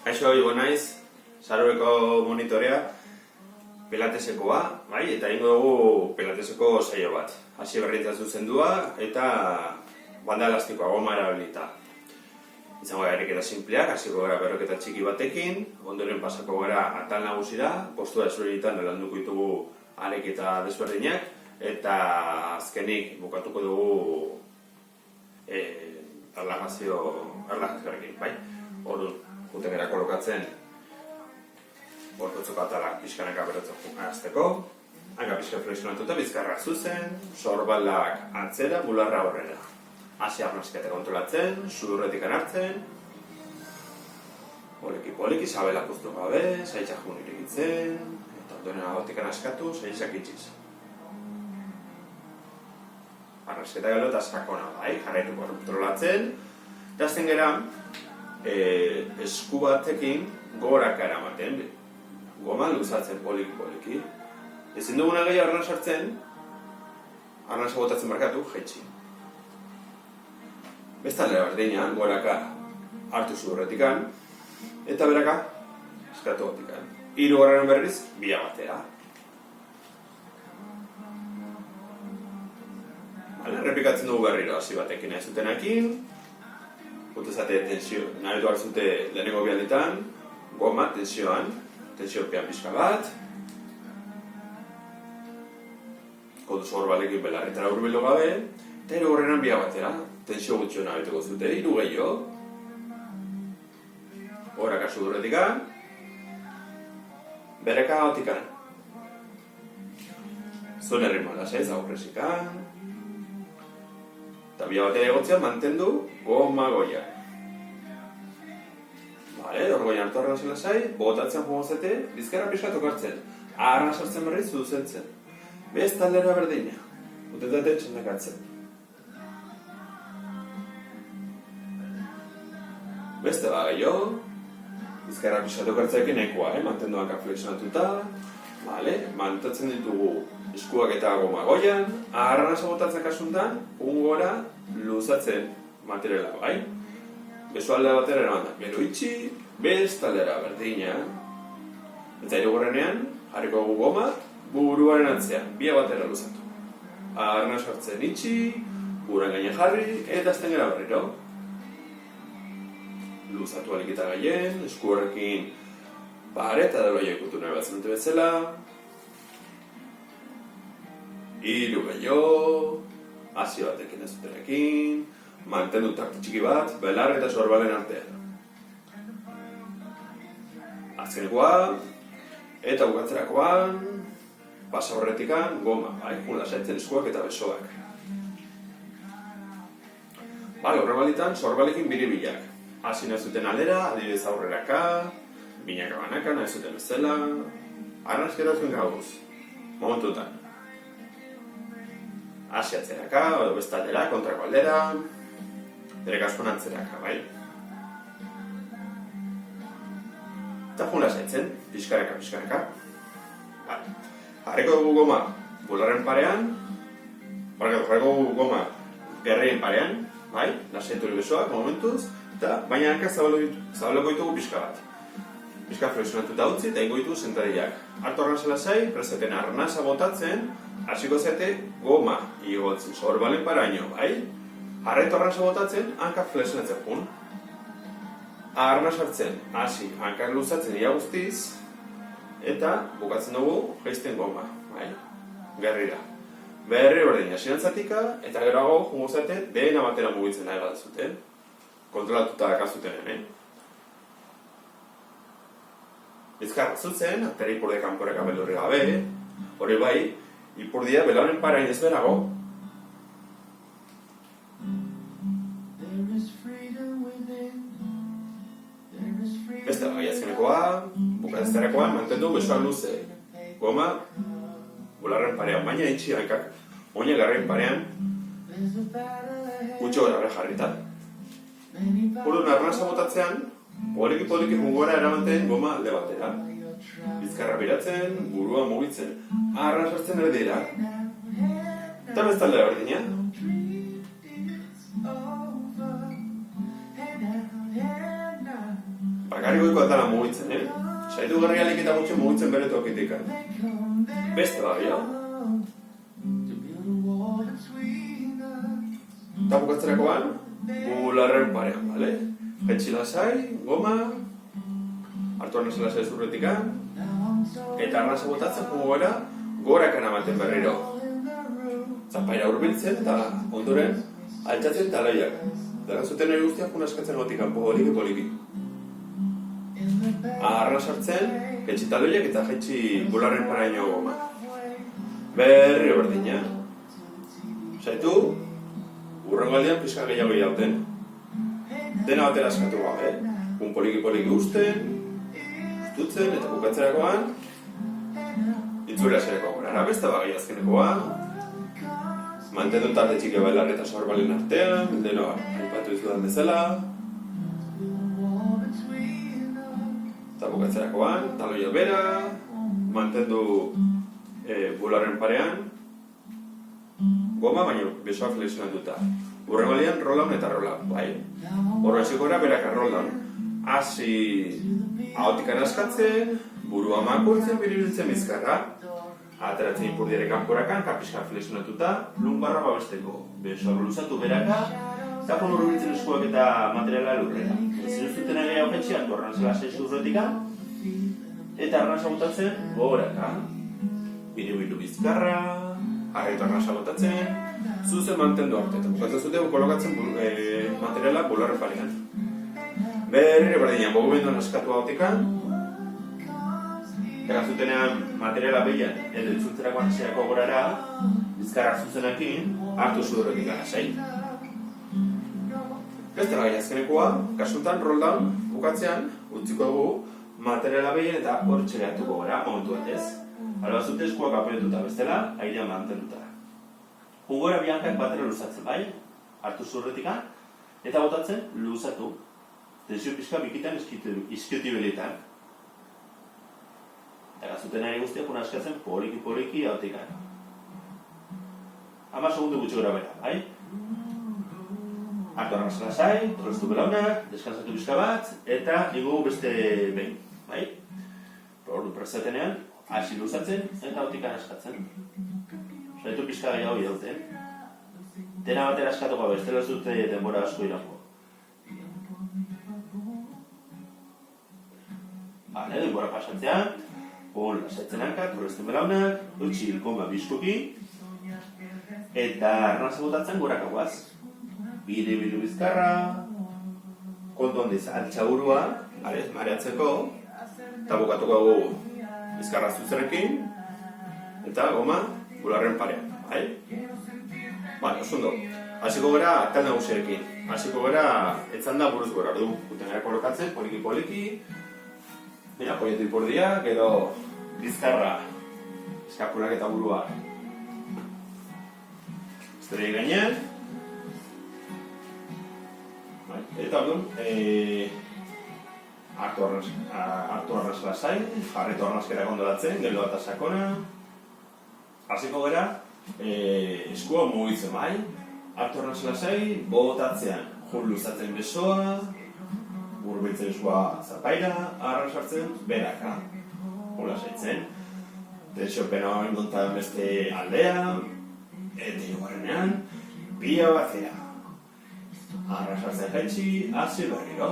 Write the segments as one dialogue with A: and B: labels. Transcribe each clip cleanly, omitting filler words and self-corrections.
A: Kaixo, igo naiz, Saroreko monitorea, pilatesekoa, bai, eta ingo dugu pilateseko saio bat. Hasi berrintza zuzendua eta banda elastikoa, goma erabilita. Izango gara eriketa simpleak, hasiko gara berroketa txiki batekin, ondoren pasako gara atal nagusira, postura ezberdinetan landuko ditugu areketa desberdinak, eta azkenik bukatuko dugu erlajazioarekin, bai? Orduan, juten gara kolokatzen gorputzoko atalak pixkanaka berotzen azteko, hanka pixka flexionatuta, bizkarra zuzen, sorbalak atzera, bularra aurrera. Hasi arnasketa kontrolatzen, sudurretikan hartzen, poliki, sabela puztu gabe, saitzak jun irikitzen, eta ondoren agotikan askatu, saitzak itxiz. Arnasketa gero eta sakona bai, jarraituko kontrolatzen, eta azten gara, esku batekin goraka eramaten, goma luzatzen poliki. Ezin duguna gehiago arnaz hartzen, arnaz botatzen markatu, jaitsi. Bestalera berdina, goraka hartu zudurretikan, eta beraka eskatu gotikan. Hirugarren berriz, bila batera. Errepikatzen dugu berriro, hasi batekin ez zutenakin, Gutezate tensio, nahi duak zute lehenengo bialditan, goma, tensioan, tensiopean pixka bat, kodu zorbalekin belarretara urbildu gabe, eta hirugarrenan bila batera, tensio gutxio nabituko zute, hiru gehiago, horaka sudurretikan, bereka gotikan, zone ritmo lasez, aurresikan, eta bila batera egotzean mantendu goma goia. Hor goian hartu arnaz lasai, botatzen joan zete, bizkarra pixka tokartzen. Arnaz hartzen berriz zuzentzen. Bez taldera berdina. Utetate txendakatzen. Beste ba gehiago, bizkarra pixka tokartzeekin ekoa, mantendu hanka flexionatuta. Mantatzen ditugu eskuak eta goma goian, arnaz botatzen kasuntan, ungora luzatzen materiala, bai? Bezu aldea batera eramandak, gero itxi, bez taldera berdina. Eta hirugarrenean, jarriko dugu goma, buruaren atzean, bia batera luzatu. Arnaz hartzen itxi, buruan gaine jarri, eta azten gara berriro. Luzatu alikita gaien, esku horrekin pare eta daloia ikutu nahi batzen dute bezala. Hiru gehiago, hasi batekin ez dutenekin, mantendu takti txiki bat, belar eta sorbalen artean. Azkenekoa, eta bukatzerakoan, pasa horretikan, goma, jun lasaitzen eskuak eta besoak. Horren balitan, sorbalekin biribilak. Hasi nahi zuten aldera, adibidez aurreraka, binaka banaka, nahi zuten bezala, arnazkera zuen gauz, momentutan. Hasi atzeraka, edo bestaldera, kontrako aldera, bere kaskon atzeraka, bai? Eta jun lasaitzen, pixkareka. Jarriko dugu goma bularren parean, jarriko dugu goma gerrein parean, bai? Lasaitu hori besoak, momentuz, eta baina hankak zabaleko ditugu pixka bat. Pixka flexionatuta utzi eta ingo ditugu sentadillak. Hartu arnaz lasai, preseten arnaza botatzen, hasiko zete goma igotzen, sorbalen paraino, bai? Jarraitu arnasa botatzen, hankak flexionatzen jun. Arnaz hartzen, hasi, hankak luzatzen ia guztiz, eta bukatzen dugu jaisten goma, bai? Gerrira. Berri berdin jasinantzatika, eta geroago jungo zate, dena batera mugitzen nahi bat zuten. Kontrolatuta dakazuten hemen. Bizkarra zuzen, atera ipurde kanporeka beldurri gabe, hori bai, ipurdia belaunen parain ez berago. Beste bai azkenekoa, bukatzerakoan mantendu besoak luze. Goma, bularren parean, baina itxi hankak, oina garren parean, gutxo gara jarrita. Orduan arnasa botatzean, poliki jungora eramaten goma alde batera. Bizkarra biratzen, burua mugitzen, arnaz hartzen erdira. Eta bestaldera berdina. bakarrik goiko atala mugitzen, Saitu garrialik eta gutxi mugitzen bere tokitik. Beste bagio. Eta bukatzerakoan, bularren parean, bale? Jetxi lasai, goma, hartu arnaz lasai zurretikan, eta arnaz botatzen gara, gorakan amaten berriro. Zapaira urbiltzen eta ondoren altxatzen taloiak. Dara zuten eri guztiak unaskatzen gotikan, poliki. Arnaz hartzen, jetxi taloiak eta jetxi bularren paraino goma. Berri berdina. Saitu, urrengo aldean pixka gehiago irauten. Dena batera askatu gabe, poliki usten, ustutzen eta bukatzerakoan, itzulea zereko gora. Beste bagai azkenekoa, mantendu tarte txike bailar eta sorbalen artean, deno aipatu izudan bezala. Eta bukatzerakoan, taloia bera, mantendu bularren parean, goma, baina besoa flexionatuta. Urrengo aldean, roll-down eta roll-up, bai? Horreziko gara beraka roll-down. Hasi ahotikan askatzen, burua makurtzen, biribiltzen bizkarra. Ateratzen ipurdiare kanporakan, kapiskan flexionatuta, lumbarra babesteko. Besoa luzatu beraka, eta kono hurbiltzen eskuak eta materiala lurrera. Ezin zuten egea hoketxe, atu arnazela seizu urretika, eta arnaza botatzen, goraka. Biribilu bizkarra, arretu arnaza botatzen, zuzen mantendu arte, eta bukatzen zute kolokatzen materiala bularren parean. Berri berdina, bogumenduan askatu ahotikan, eta zutenean materiala behian, edo itzultzerakoan aseako gorara, bizkarra zuzenekin, hartu zudurretik anasai. Beste gai azkenekoa, kasutan roll-down bukatzean, utziko dugu materiala behian eta hor txereatuko gara, momentu batez. Alba zute eskuak apoietuta bestela, airean mantenduta. Jugora biankak batera luzatzen, bai? Hartu zurretikan, eta botatzen luzatu. Tensio pixka bikitan izkiotibeletan. Eta gazuten ari guztiak unaskatzen poliki hautikan. 10 segundu gutxi gora bera, bai? Hartu arnaz lasai, torreztu belaunak, deskansatu pixka bat, eta igu beste behin, bai? Ordu prestatenean, hasi luzatzen eta hautikan askatzen. Saitu pixka gehiago irauten. Dena batera askatuko bestela zute denbora asko irango. Denbora pasatzean, lasaitzen hanka, torrezten belaunak, utxi goma bizkoki, eta arnaza botatzen gorakagoaz. Biribilu bizkarra, kontu handiz altxaburua, mareatzeko, eta bukatuko dugu bizkarra zuzenekin, eta goma bularren parean, bai? Bale, osundo. Hasiko gara talde nagusiarekin. Hasiko gara etzanda buruz gora, ordu. Gutenera kolokatzen, poliki. Mira, apoietu ipurdia, gero bizkarra, eskapulak eta burua. Estrei gainean. Eta orduan, hartu arnaz lasai, jarretu arnazkera gondolatzen, gelo eta sakona. Hasiko gara, eskua mugitzen bai, hartu arnaz lasai, botatzean, jur luzatzen besoa, burbiltzen eskua zapaira, arras hartzen, beraka, hola saitzen. Tensio pena hori gontan beste aldea, eta hirugarrenean, pila batzera. Arras hartzen jaitsi, hasi berriro.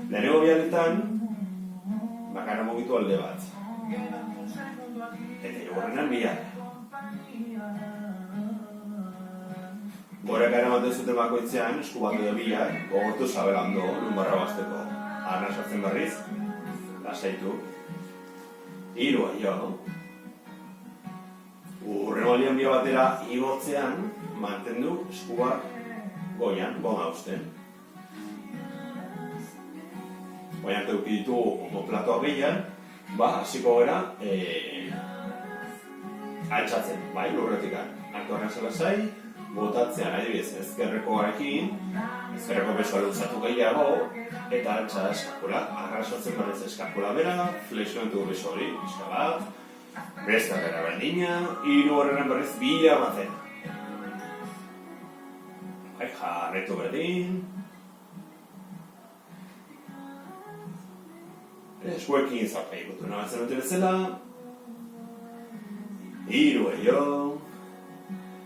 A: Lehenengo bialetan, bakarra mugitu alde bat. Eta hirugarrenean biak. Goraka eramaten zuten bakoitzean, esku bat edo biak, gogortu sabelando, lumbarra bazteko. Arras hartzen berriz, lasaitu. Hiru aio. Urrengo aldean bia batera igortzean, mantendu eskua goian, goma usten. Goian teuki ditu omoplatoak gehian, hasiko gara altxatzen, bai, lurretikan. Hartu arnaz lasai, botatzean adibidez ezkerrekoarekin, ezkerreko besoa luzatu gehiago, eta altxa eskapula, arrasotzen berriz eskapula bera, flexionatu beso hori, pixka bat, besta bera berdina, hiru horrenan berriz bila batzen. Jarretu berdin. eskuekin zauka ikutu nabatzen dute bezala. Hiru eio.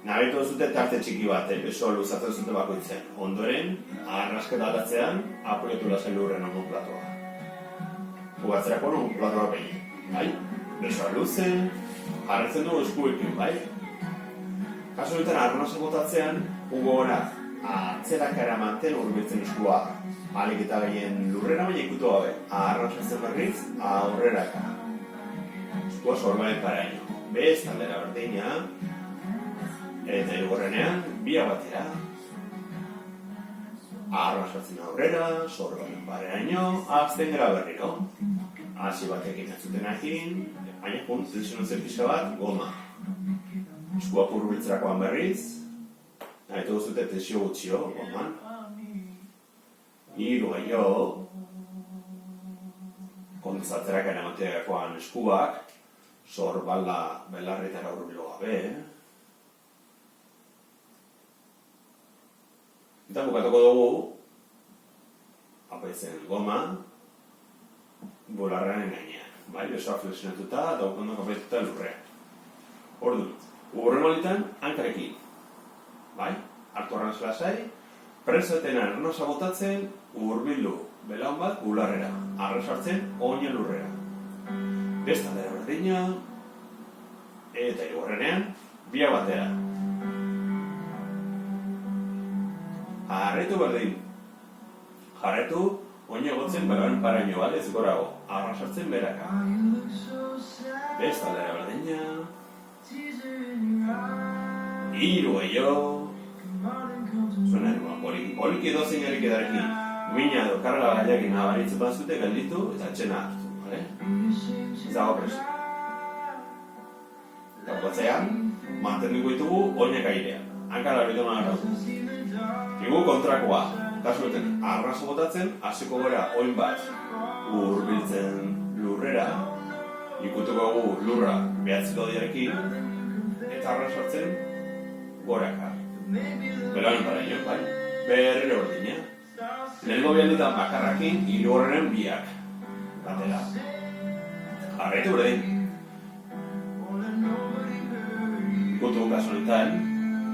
A: Nabitu zute tarte txiki bat, beso luzatzen zute bakoitzen. Ondoren, arrasketa aldatzean, apoiotu lasen lurren omun platoa. Bugatzerako omun platoa behin, bai? Besoa luzen, jarretzen dugu eskuekin, bai? Kasu honetan, arnasa botatzean, ugora atzerak eramanten urbiltzen eskua. Alik eta gehien lurrera baina ikutu gabe. Arnasatzen berriz, aurreraka. Eskua sorbaren paraino. Bez, taldera berdina. Eta higorrenean, bia batera. Arrasatzen aurrera, sorbaren paraino, azten gara berriro. Hasi batekin ez zuten egin, baina lesionatzen pixka bat, goma. Eskua urbiltzerakoan berriz, nahitu duzute tesio gutxio, goman. Hiru gehiago, kontuzatzerak eramateakoan eskuak, sorbala belarretara urbilo gabe. Eta bukatuko dugu, apaitzen goma, bularraren gainean. Bai, besoa flexionatuta, daukondok apaituta lurrean. Ordu, ugurren molitan, hankarekin. Bai, hartu arranz lasai, presoeten arnasa botatzen, urbildu belaun bat bularrera. Arras hartzen, oina lurrera. Bestaldera berdina, eta higorrenean, bia batera. Jarretu berdin. Jarretu, oina gotzen belaren paraino bat ez gorago. Arras hartzen beraka. Bestaldera berdina. Hiru eio. Zuen poliki edozein erik edarekin. Mina edo karga gaiakin nabaritzen bazute gelditu eta txena hartu. Ez dago preso. Eta botzean, mantenduko ditugu oinak airean. Hankara hori duna gara. Igu kontrakoa, kasueten arraso botatzen, hasiko gara oin bat urbiltzen lurrera, ikutuko gu lurra behatziko diarekin, eta arras hartzen goraka. Belaren paraino, bai? Berriro berdina. Lehenko bialditan bakarrakin, higorrenen biak. Batera. Jarraitu berdin. Ikutu kasu honetan,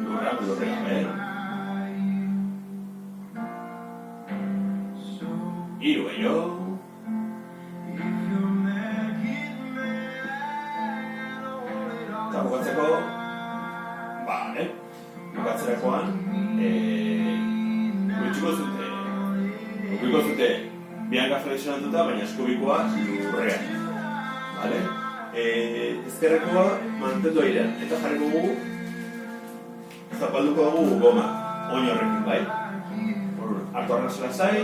A: lurra gabe. Hiru gehiago. Eta bukatzeko, bale, bukatzerakoan, ukiko zute bianka flexionatuta, baina eskubikoa lurrean. Bale? Ezkerrekoa mantendu airean, eta jarriko dugu, zapalduko dugu goma, oin horrekin, bai? Hartu arnasa lasai,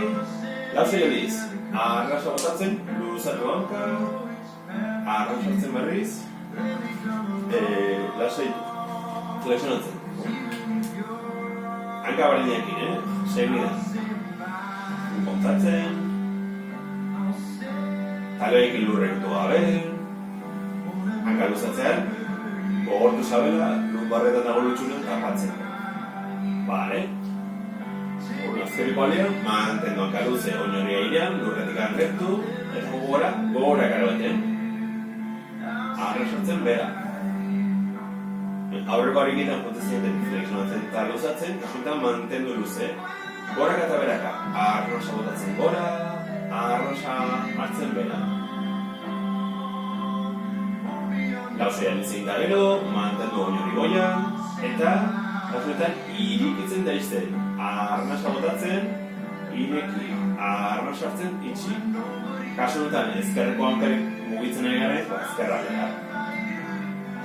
A: lauzei aldiz, arrasa botatzen, luzatu hanka, arras hartzen berriz, lasaitu, flexionatzen. Hanka barinekin, segidan. Kontatzen, taleekin lurrekitu gabe, hanka luzatzean, gogortu zabela, lumbarretan dago lutsunen tapatzen. Bale? Azkeriko alian, mantendu hanka luze oinori airean, lurretik gertu, eta gogora gara baten. Arras hartzen bera. Aurreko hariketan potezien flexionatzen eta luzatzen, kasutan mantendu luze. Gorak eta beraka, arrosa botatzen gora, arrosa hartzen bera. Lauzea lizein da gero, mantendu oinori goian, eta kasuetan irikitzen da izten. Arnasa botatzen, ireki, arnasa hartzen, itxi. Kasu honetan, ezkerreko hankarek mugitzen ari gara ez, ezkerra gara.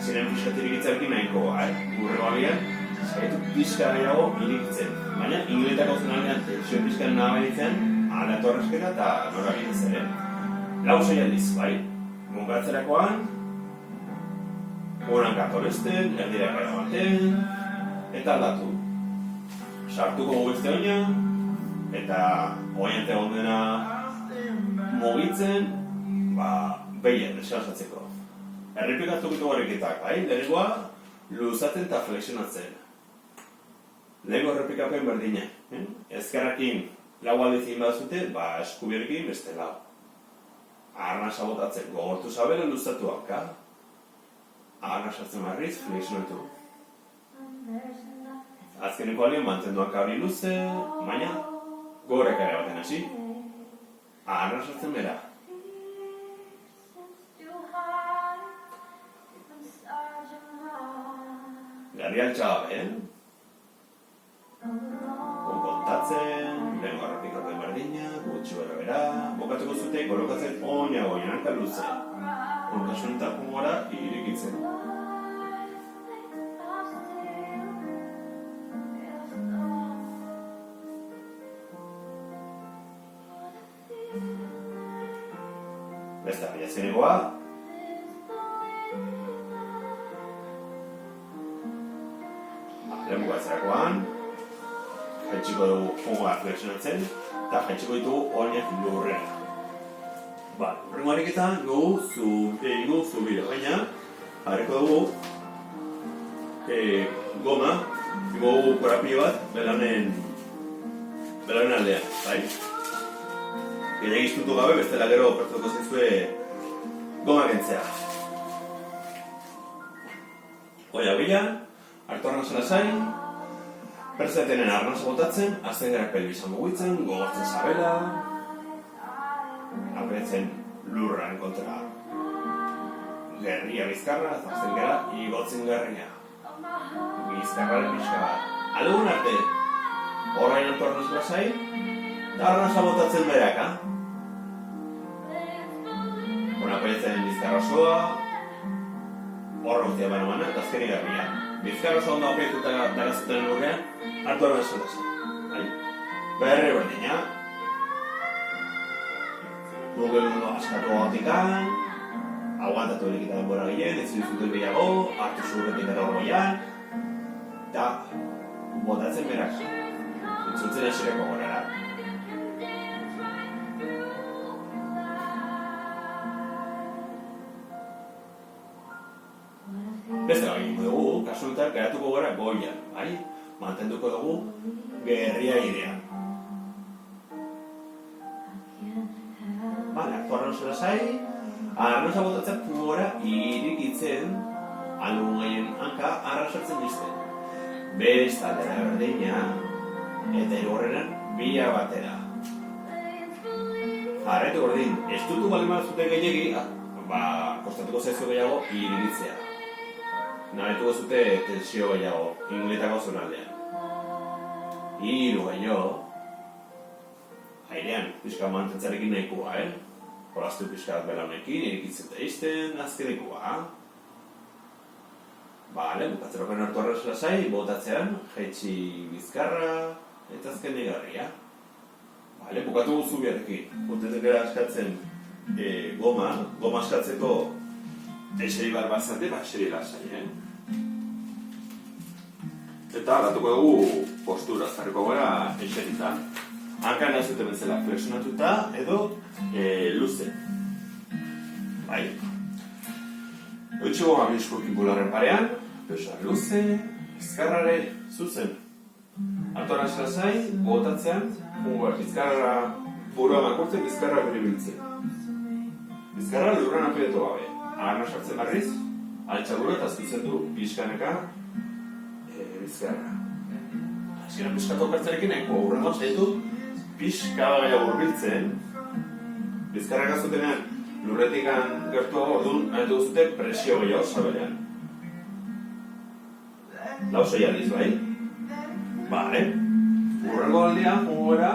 A: Ziren fiskatik itzarkin nahiko, gurre balian, zaitu pixka gehiago irikitzen. Baina, ingiletako zen aldean, zuen pixkan nabaritzen, alatu arrasketa eta norabidez ere. Lauzei aldiz, bai? Mungatzerakoan, uran katoresten, erdirak erabaten, eta aldatu. Sartuko gubezte oina, eta oiante ondena mugitzen, behien, esalzatzeko. Errepikatuko horreketak, bai? Lehenengoa, luzatzen eta flexionatzen. Lehenengo errepikapen berdina. Ezkerrakin lau aldezin badazute, eskubierekin beste lau. arnasa botatzen, gogortu zabela luzatu hanka. Arnasa sartzen barriz, flexionatu. Azkeneko alien mantendu hanka hori luze, baina gogorak ere baten hasi. Arnasa sartzen bera. Garri altxagabe, kontatzen, lehen garrapikatzen berdina, gutxi bera, bokatuko zute, kolokatzen oinago, hanka luze. Kasun eta jungora irekitzen. Besta, biazkenegoa. Lehen bukatzerakoan, jaitsiko dugu jungoa flexionatzen, eta jaitsiko ditugu oinak lurrera. Horrengo ariketan dugu zubira, baina harreko dugu goma, dugu korapio bat belaunen aldean, bai? Gehiagiztutu gabe, bestela gero opertuko zizue goma kentzea. Oia bila, hartu arnasa lasai, perzetenen arnasa botatzen, azten gara pelbizan mugitzen, gogortzen zabela, apretzen lurran kontra gerria bizkarra, azten gara igotzen gerria. Bizkarraren pixka bat. Aldugun arte, horrein hartu arnasa lasai, eta arnasa botatzen beraka. Apretzen bizkarra osoa, horra guztia baina eta azkeni gerria. Bizkarra osoa ondo aprietuta dagazuten lurrean, hartu arnasa lasai. Berri berdina, mugimendu askatu gatikan, aguantatu elikita denbora gehien, ez dizuten gehiago, hartu zurretik eta horgoian, eta botatzen beraka. Itzultzen esireko gorara. Beste egin dugu, kasu honetan geratuko gara goian, bai? Mantenduko dugu gerria idean. Hartu arnasa lasai, arnasa botatzen gora irikitzen, aldugun gehien hanka arrasartzen dizten. Bestaldera berdina, eta hirugarrenean bila batera. Harretu berdin, ez dutu balima zuten gehiagi, kostatuko zaizu gehiago irikitzea. Nabetuko zute tensio gehiago, inguletako zonaldean. Hiru gehiago, airean, pixka mantentzarekin nahikoa, Horaztu pixka bat belaunekin, irikitzen da izten, azkenikoa. Bukatzerokan hartu arnasa lasai, botatzean, jaitsi bizkarra, eta azken egarria. Bukatu guzu biarekin. Puntetek gara askatzen goma askatzeko eseri bat bazate, eseri lasai, Eta aldatuko dugu postura, zarriko gara eseritan. Hankan azuten bezala flexionatuta edo luze. Bai. Eutxo goma biliskurkikularen parean, pesoa luze, bizkarrare zuzen. Hartu arnasa lasai, botatzean, bizkarra burua makurtzen, bizkarra beribiltzen. Bizkarra lurran aprietu gabe. Arna sartzen barriz, altxaburu eta azkitzen du pixkaneka bizkarra. Azkenan pixkatu okartzarekin nahiko urrengo zaitu pixka gehiago hurbiltzen. Bizkarrak azutenean lurretik gertuago orduan anetu zute presio gehiago sabelean. Lau zei aldiz, bai? Urrengo aldean jungo gara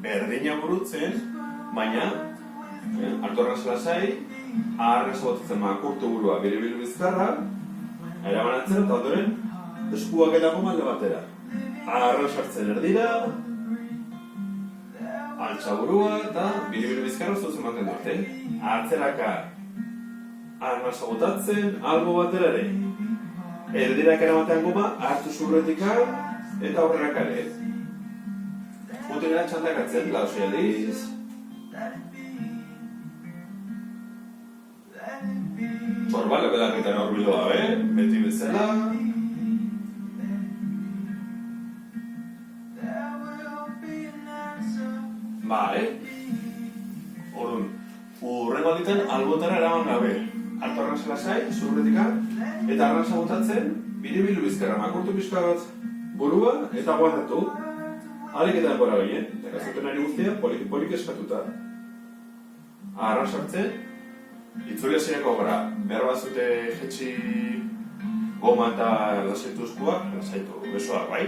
A: berdina burutzen, baina hartu arnasa lasai, arnasa botatzen makurtu burua biribil bizkarra, erabanatzen eta ondoren eskuak eta goma alde batera. Arnasa sartzen erdira, altxaburua eta biribil bizkarra zuzen baten dute. Atzeraka arnasa botatzen, albo batera ere. Erdirak eramatean goma, hartu zurretikar eta aurrerak ere. Utenera txandakatzen, lausei aldiz. Zorbala belarritan horbilu gabe, beti bezala. Urrengo alditan albotara eraman gabe. Hartu arnasa lasai, zurretikak, eta arnasa botatzen, biribilu bizkarra makurtu pixka bat burua eta guardatu. Alik eta denbora gehien, eta gazuten ari guztia polik eskatuta. Arras hartzen, itzuli hasierako gara, behar bat zute jetxi goma eta lasaitu eskuak, lasaitu besoak bai.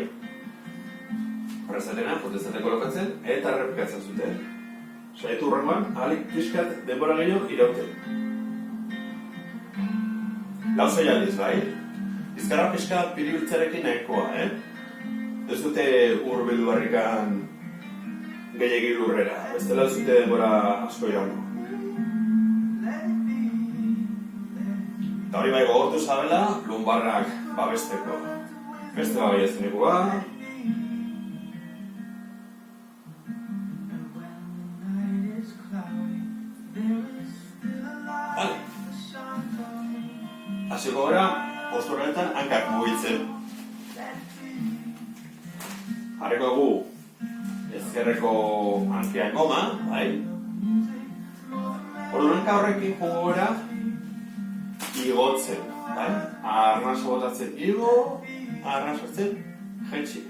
A: Arrazatena, jotezate kolokatzen, eta errepikatzen zuten. Saiatu urrengoan, alik pixkat denbora gehiago irauten. Lauzoi aldiz, bai? Bizkarra pixkat piribiltzarekin nahikoa, Ez dute urbildu barrikan gehiagir lurrera. Bestela ez dute denbora asko iraungo. Eta hori bai gogortu zabela, lumbarrak babesteko. Beste bai ez nikoa. Hasiko gara, posturretan hankak mugitzen. Jarriko dugu ezkerreko hankean goma, bai? Hanka horrekin joango gara igotzen, bai? Arnasa botatzen igo, arnasa hartzen jaitsi.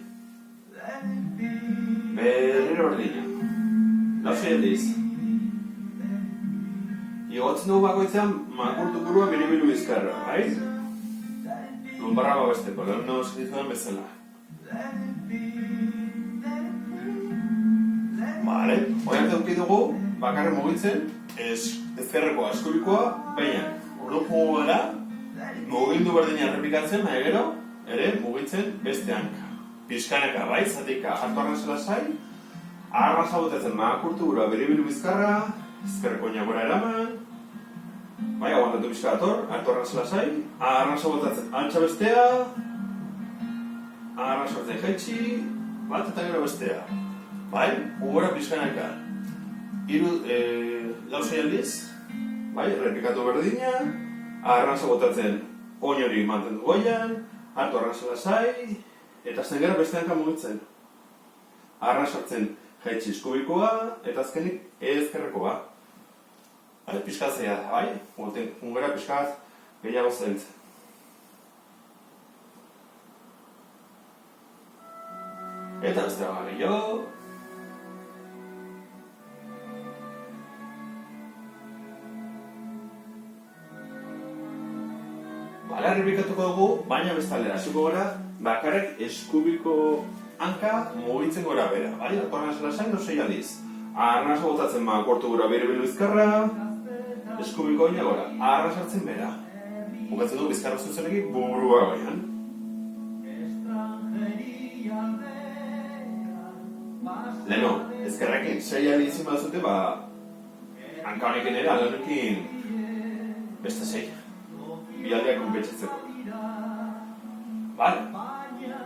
A: Berriro berdina. Lauzoi aldiz. Igotzen dugu bakoitzean makurtu burua biribilu bizkarra, bai? Lumbarra babesteko, lehen nago esedizudan bezala. Bale, horiak eduki dugu, bakarren mugitzen, ezkerrekoa, eskubikoa, baina, orduan jugu gara, mugindu berdina errepikatzen, baina gero, ere mugitzen beste hanka. Pixkanaka, bai, zatika, hartu arnasa lasai, arnasa botatzen makurtu burua biribilu bizkarra, ezkerreko inagora eraman, bai, aguantatu pixka dator, hartu arnasa lasai, arnasa botatzen altxa bestea, arnasa hartzen jaitsi, bat eta gero bestea. Bai, ugora pixkanaka. Lauzoi aldiz, bai, errepikatu berdina, arnasa botatzen oin hori mantendu goian, hartu arnasa lasai, eta azten gara beste hanka mugitzen. Arnasa hartzen jaitsi eskubikoa, eta azkenik ezkerrekoa. Pixkatzea da, bai? Ungera pixkatz gehiago zentzen. Eta beste baga gehiago. Bale, errepikatuko dugu, baina bestaldera hasiko gara, bakarrik eskubiko hanka mugitzen gora bera, bai? Hartu arnasa lasai, lauzoi aldiz. Arnasa botatzen makurtu gura biribilu bizkarra, eskubiko oina gora, arras hartzen bera. Bukatzen du bizkarra zuzenekin burua goian. Leno, ezkerrekin 6 aldiz izin badazute, hanka honekin ere, alde honekin beste 6. Bi aldeak konpentsatzeko. Bale?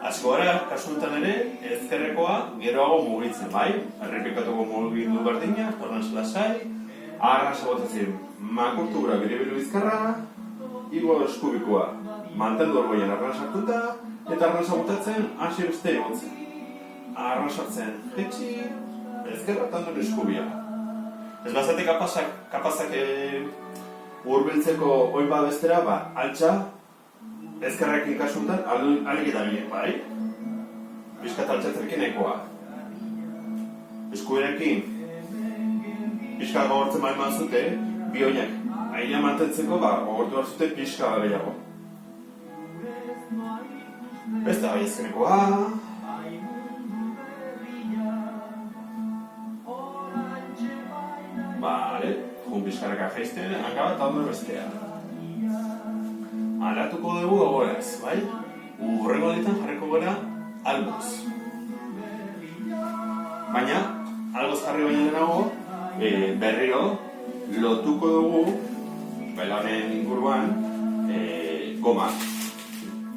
A: Asko gara, kasu honetan ere, ezkerrekoa geroago mugitzen, bai? Errepikatuko mugimendu berdina, arnasa lasai, arnasa botatzen makurtu gura biribilu bizkarra, igo eskubikoa mantendu orgoian arnasa hartuta, eta arnasa botatzen hasi beste egotzen. Arnasa hartzen jetxi, ezkerra eta ondon eskubia. Ez bazate kapazak urbiltzeko oin babestera, altxa, ezkerrekin kasuntan, alik eta bilen, bai? Piskat altxatzerekin nahikoa. Eskubirekin, piskat gogortzen bai mazute, bi oinak aina mantentzeko, gogortu behar zute piska gehiago. Beste bai ezkenekoa. Bale, jun piskaraka jaizten, hanka bat ondo bestea. Alatuko dugu egoraz, bai? Urrengo alditan jarriko gara alboz. Baina, alboz jarri baina denago, berriro lotuko dugu, honen inguruan, goma.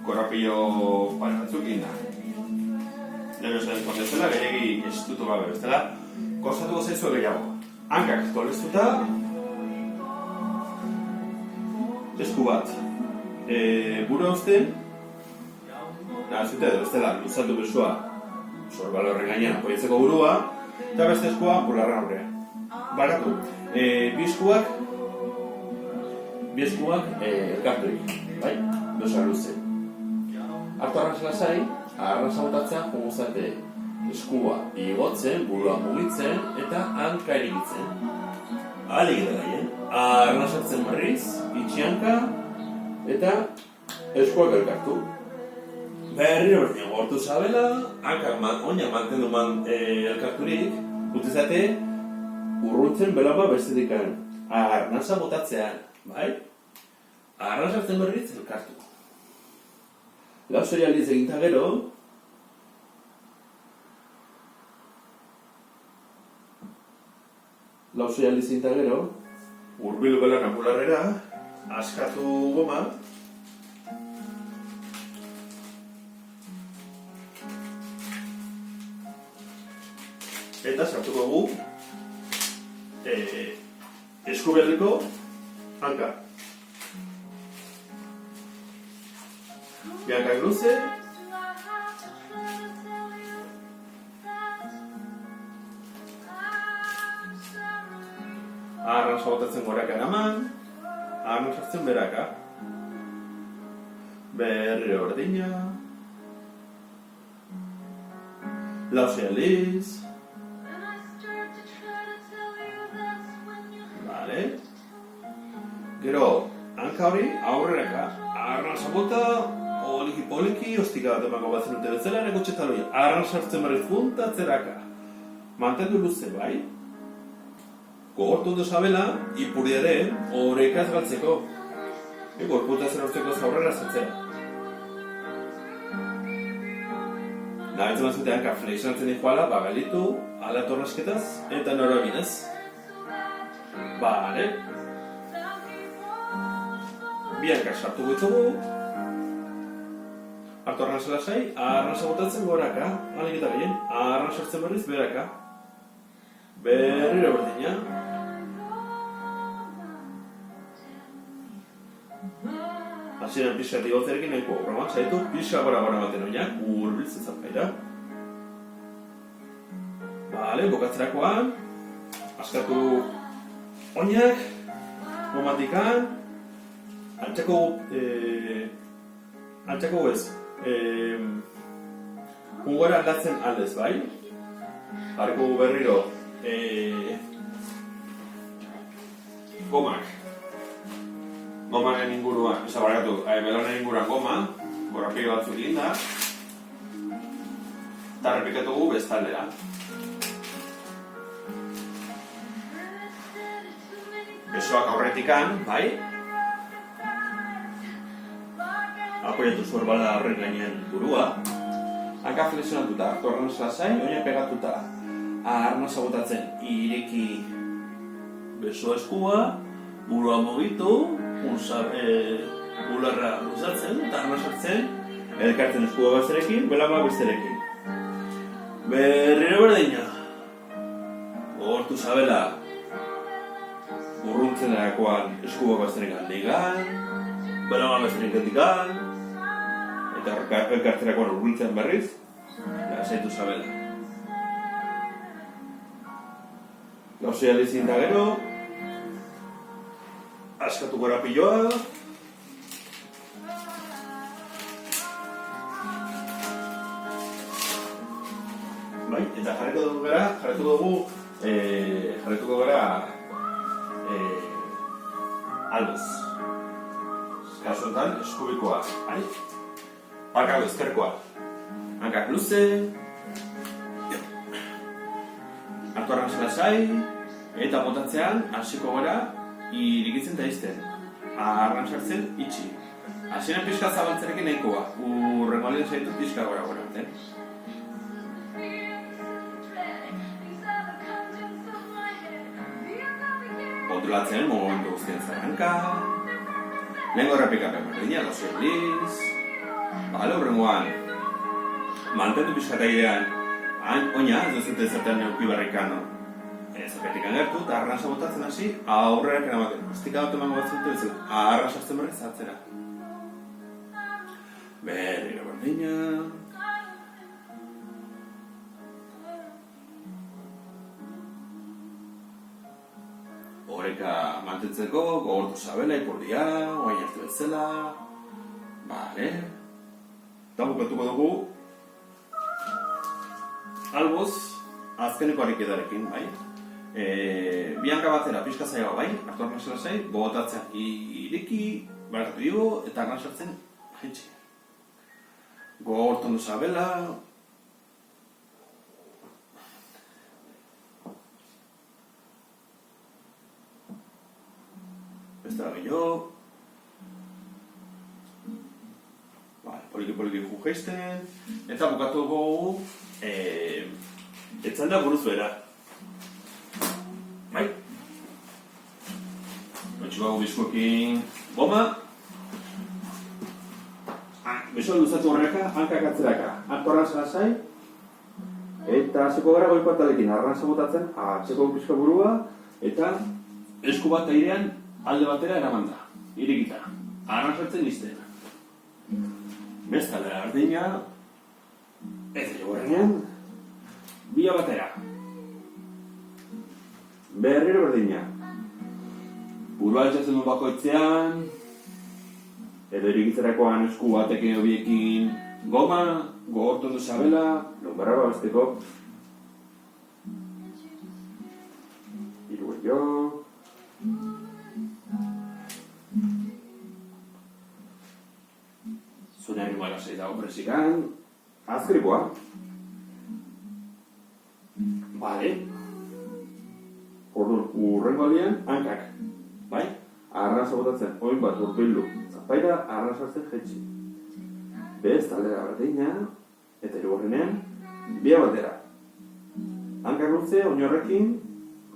A: Korapillo batzuk inda. Lehen esan kontezela, gehiagi estutu gabe, bestela, kostatuko zaizu gehiago. Hankak toleztuta, esku bat. Bura uzten, nahazute edo bestela, luzatu besua sorbalo horren gainean apoiatzeko burua, eta beste eskua bularren aurrean. Barkatu, bi eskuak elkarturik, bai? Besoa luze. Hartu arras lasai, arrasa botatzea jongo zate eskua igotzen, burua mugitzen eta hanka erigitzen. Ahalik eta gaien, arrasatzen berriz, itxi hanka eta eskuak elkartu. Berriro berdin gortu zabela, hankak oinak mantendu elkarturik, utizate urruntzen belaba bestetik arnasa botatzean, bai? Arrasatzen berriz elkartu. Lau serializ eginta gero, hurbilu belan ambularrera, askatu goma, eta sartuko gu eskuberriko hanka. Biankak luze, arrasa botatzen goraka eraman, arrasa sartzen beraka. Berriro berdina, lauze aliz, vale. Gero, hanka hori aurreraka, arrasa bota, poliki, ostika bat emango batzen dute bezala, negotxe taloia. Arran sartzen berriz puntatzeraka. Mantendu luze, bai? Gogortu ondo sabela, ipuri ere, horrekaz galtzeko. Gorputatzen hortzeko zaurrera zatzera. Nahitzen bazute hanka flexionatzen ikuala, bagalitu, ala torrasketaz, eta norabinez. Bale. Bi hankak sartu goitzugu. Hartu arnasa lasai, arnasa botatzen goraka, alik eta gehien, arnasa sartzen berriz beraka. Berriro berdina. Hasieran pixkat igotzerekin nahiko broma, zaitu pixka gora baten oinak, urbiltzen zapkaira. Bale, bokatzerakoan, askatu oinak, gomatikan, antzako ez. Ungora aldatzen aldez, bai? Harko berriro gomak. Gomaren inguruan, belonen inguruan goma, gorapio batzuk linda, eta repikatugu bestaldera. Besoak aurretikan, bai? Apoiatu zuerbala horren gainean burua. Hanka flexionatuta, hartu arnasa lasai, oinak pegatuta. Arnasa botatzen, ireki beso eskua, burua mugitu, bularra luzatzen, eta arnasa sartzen, elkartzen eskua bazerekin, belama besterekin. Berriro berdina. Gogortu zabela, urruntzen erakoan eskua bazerekin handigan, belama besterekin handigan, eta elkartzerakoan urruntzen berriz, lasaitu zabela. Lauze alizin da gero, askatu gorapilloa, bai, eta jarrituko gara alduz. Kasuetan eskubikoa, bai? Barkako ezkerkoa. Hankak luze, hartu arnasa lasai, eta botatzean hasiko gara irikitzen eta izten. Arran sartzen itxi. Hasieran pixka zabaltzerekin nahikoa. Urrengo aldean zaitu pixka gora enten. Kontrolatzen momentu guztien zaranka. Lehenko errepikapen berdina, lauze aliz. Bale, urrengoan. Mantendu pixka eta idean. Oina, ez duzute zertan neuki barrikano. Zaketik angertu eta arnasa botatzen hasi, aurrerak eramaten. Estika dut emango batzen dut, arnasa sartzen berriz atzera. Berriro berdina. oreka mantentzeko, gogortu sabela, ipurdia, oain arte bezala. Bale. Eta bukatuko dugu alboz, azkeneko arikedarekin, bai? Bianka batzera pixka zaiba, bai? Hartu arnazela zai, bogotatzen ireki, barakatu dugu, eta arnazartzen jaitxe. Gogortu sabela. Bestela gehiago. Poliki jugeizten. Eta bukatu gogu etzan da buruz bera. Bai? Batxuago bizkoekin goma. Besoa luzatu horreka, hankak atzeraka. Hartu arranza lasai. Eta hasiko gara goiko atalekin arranza botatzen, atzeko pixka burua. Eta esku bat airean alde batera eraman da. Irekita. Arranzartzen izten. Bestalera berdina. Ez egorrenean. Bia batera. Berriro berdina. Burua altxatzen du bakoitzean. Edo irikitzerakoan esku batekin obiekin goma, gogortu ondo sabela, lumbarra babesteko. Hiru gehiago. Zune animala zei dago presikan. Azkerikoa. Bale. Orduan, urrengo aldean, hankak. Bai? Arranza botatzen, oin bat urbildu. Zapaira, arranzartzen jetxi. Bez, taldera berdina, eta hirugarrenean, bia batera. Hankak lurtze, oin horrekin,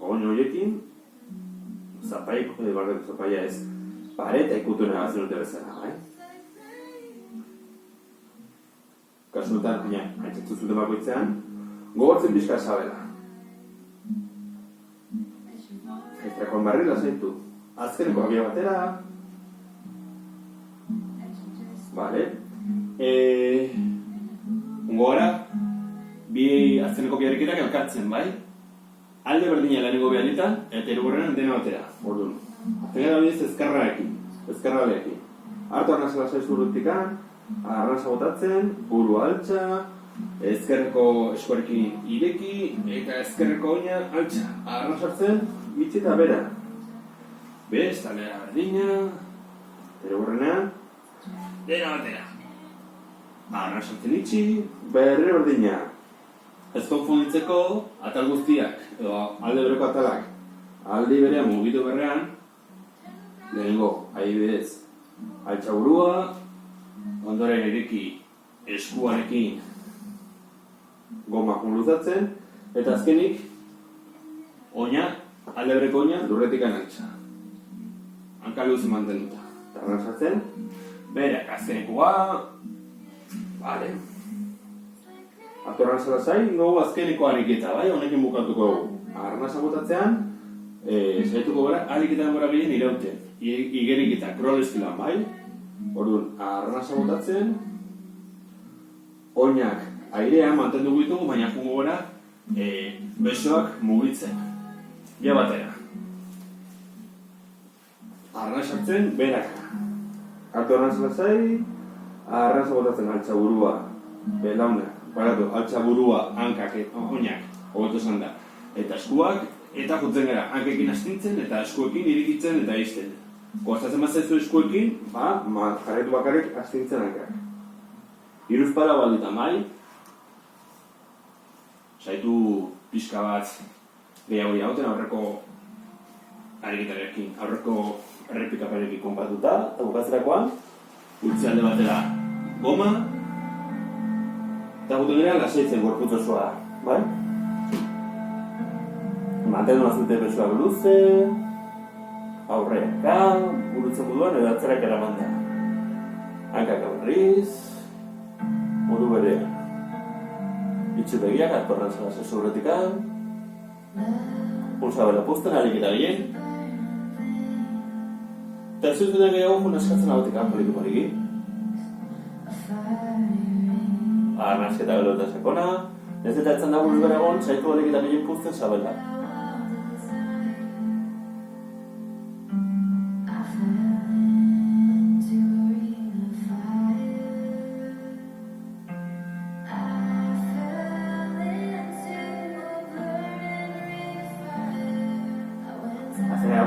A: oin horiekin, zapaia ez, pareta ikutu negazien dute bezala, bai? Kasunetan, haintzetzu zuten bakoitzean, gogortzen bizka sabela. Eztrakoan barri lasaitu. Azkeneko bia batera. Vale. Ungo gara, bi azkeneko biariketak elkartzen, bai? Alde berdina lehenengo bianitan, eta hirugarrenean dena batera. Orduan. Azkenera bidez ezkerraleekin. Hartu arnasa lasai zurrutikan, arnasa botatzen, buru altxa, ezkerreko eskuarekin ireki, eta ezkerreko oina altxa. Arnasartzen, mitzi eta bera. Bez, talera berdina, hirugarrenean, dena batera. Arnasartzen itxi, berri berdina. Ez konfunditzeko, atal guztiak, edo alde bereko atalak, aldi berean mugitu berrean, lehenengo, adibidez, altxa burua, ondoren ireki eskuarekin goma luzatzen, eta azkenik, oina, alde bereko oina, lurretik altxa. Hanka luze mantenuta. Arnasartzen, berak azkenekoa, vale. Hartu arnasa lasai, gogu azkeneko ariketa, bai? Honekin bukatuko dugu. Arnasa botatzean, saituko gara, ariketan gora gehien irauten. Igerik eta krol estiloan, bai? Orduan, arnasa botatzen, oinak airean mantendu ditugu, baina jungo gara, besoak mugitzen. Ja batera. Arnasartzen, beraka. Hartu arnasa lasai, arnasa botatzen altxa burua, belaunak. Baratu, altxa burua, hankak, oinak, hobeto esan da. Eta eskuak, eta jutzen gara, hankekin astintzen, eta eskuekin irikitzen eta izten. Kostatzen bazaizu eskuekin, jarraitu bakarrik astintzen hankak. Hiruzpala balditan, bai? Saitu pixka bat gehiago irauten aurreko ariketarekin, aurreko errepikaparekin konpatuta, eta bukatzerakoan, utzi alde batera goma, eta gutu nire lasaitzen gorputz osoa, bai? Mantendu mazute besoak luze, aurreaka, burutzen buduan edo atzerak eraman da. Hankak aurriz, modu berean. Itxu begiak, atkorrantzala zesurretikan, pulsa bela puzten, alik eta gehien. Eta ez duten gehiago jun eskatzen agotikan politu mariki. Arnasketa gero eta sakona, ez eta etzan da buruz bera egon, saitu alik eta gehien puzten sabela.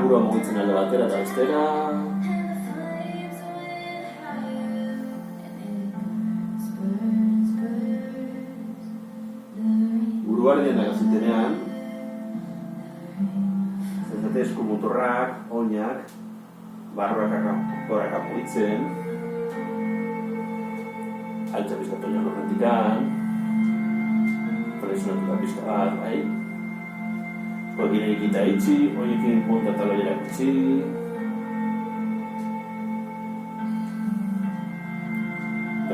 B: burua mugitzen alde batera eta bestera. Buruardien dagazutenean, zentzate esku muturrak, oinak, barroak mugitzen, altza pizkatu joan horretikan, presionatu da pizka bat, bai? Eskiak eta itxi, oiekin punta eta loierak itxi.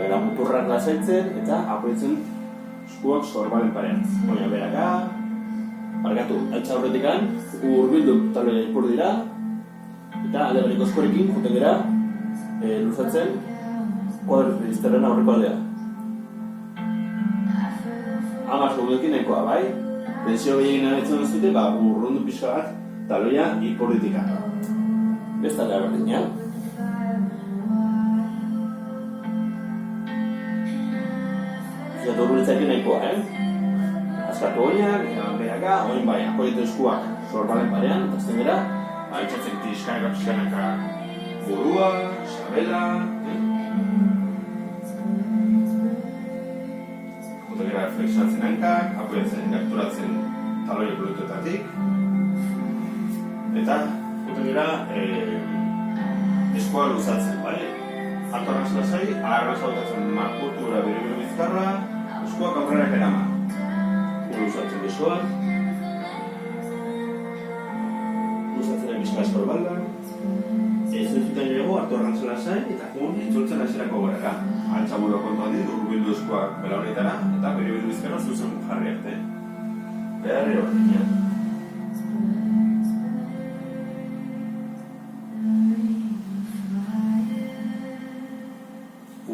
B: Eta muturrak lasaitzen eta apoitzen eskuak sorbalen parean. Oinak beraka, barkatu, altza horretikan, hurbildu eta loierak ipur dira, eta alde bereko eskuarekin juten gara luzatzen kuadrizterren aurreko aldea. 10 segundokin nahikoa, bai? Tensio gehiagin abetzen duzute, urrundu pixka bat, taloia ipurditika. Bestalea berdina. Zuzatu urbiltzaekin nahikoa, Askatu oinak, beraka, oin bai, apoietu eskuak sorbalen parean, eta azten gara, haitzatzen pixkanaka burua, sabela, Juten gara flexatzen hankak, apoiatzen gerturatzen taloio produktuetatik. Eta juten gara eskua luzatzen, bale? Alto arnaz lasai, arnaz bautatzen makurtura biribiru bizkarra, eskuak aurrerak eraman. Luzatzen besoak. Luzatzen emizka eskorbaldan. Ez zuten joego, hartu arnaz lasai, eta itzultzen hasierako goraka. Altza burua kontuan dit, urbildu eskuak belaunetara, eta biribiru bizkarra zuzen jarri arte. Beharri horrekin,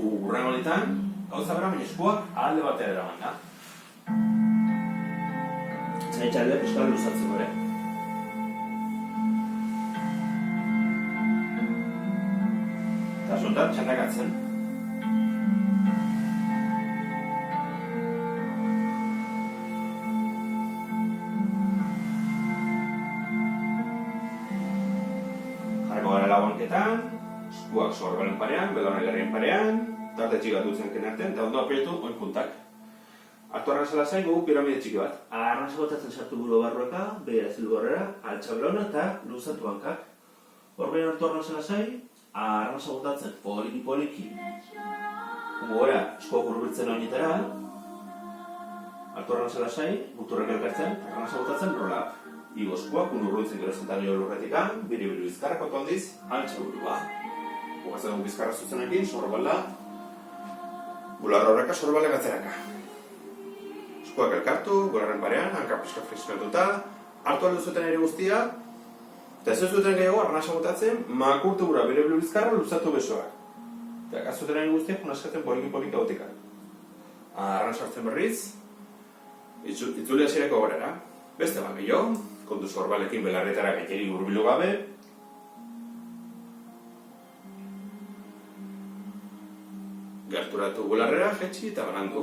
B: Urrengo honetan, gauza bera, baina eskuak alde batera eraman da. Zaitxaldea pixkal luzatzen gore. Eta zontan txandakatzen. Jarriko gara lauanketan, eskuak sorbalen parean, belaunak garrien parean, tarte txikatu zenken artean, eta ondo apietu oin puntak. Artu arnasa lasai gogu piramide txiki bat. Arnasa botatzen sartu buru barrueka, behira zildu horrera, altza belauna eta luzatu hankak. Horbein hartu arnasa lasai, arnasa botatzen poliki. Gora, eskuak urbiltzen oinetara, hartu arnasa lasai, muturrak elkartzen, arnasa botatzen rolak. Igo eskuak, urbiltzen gero zentalio lurretikan, biribiru bizkarrak otondiz, altza burua. Gugatzen bizkarra zuzenekin, sorbala, bularra horreka, sorbala gatzeraka. Eskuak elkartu, bularren parean, hanka pixka flexionatuta, hartu aldo zuten ere guztia, eta ez zuten gehiago, arnasa botatzen, makurtu gura biribiru bizkarra, luzatu besoak. Eta gazuten ere guztiak, unaskatzen poliki gautika. Arnasa hartzen berriz, itzuli hasierako gorera. Beste bat gehiago, kontu sorbalekin belarretara gaiteri hurbilu gabe, gerturatu bularrera, jetxi eta banandu.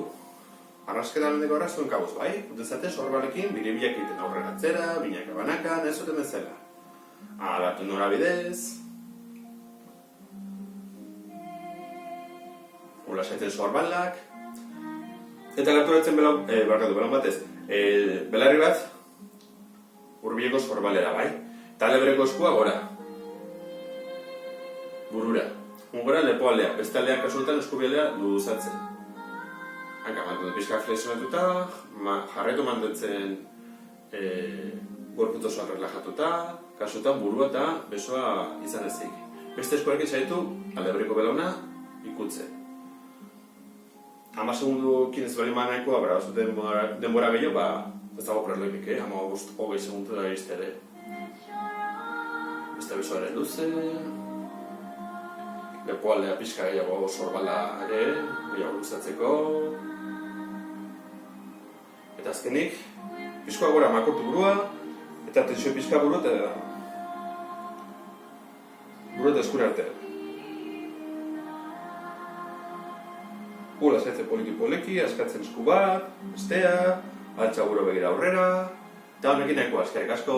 B: Arrasketan handeko horra zuen kabuz, bai? Utezate sorbalekin biribiak egiten aurrera atzera, binaka banaka, nahi zuten bezala. Adartu norabidez. Ula saitzen sorbalak. Eta gerturatzen belaun batez. Belarri bat, hurbileko sorbalera, bai? Talde bereko eskua gora. Burura. Gora lepo aldea, beste aldeak kasuetan eskubialdea luzatzen. Hanka mantendu pixka flexionatuta, jarretu mantentzen gorputz osoan relajatuta, kasuetan burua eta besoa izan ezik. Beste eskuarekin saiatu alde bereko belauna ikutzen. 10 segundukin ez bali manaikoa, bera, zuten denbora gehiago, ez dago problemik, 15-20 segundu da iztere. Beste besoaren luze, lepo aldea pixka gehiago sorbala ere, gehiago luzatzeko. Eta azkenik, pixkoa gora makurtu burua, eta tensio pixka burua eta eskura artean. Ula zaitzen poliki, askatzen esku bat, bestea, altza guro begira aurrera, eta honekin nahiko eskerrik asko.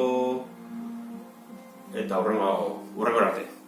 A: eta hurrengo arte.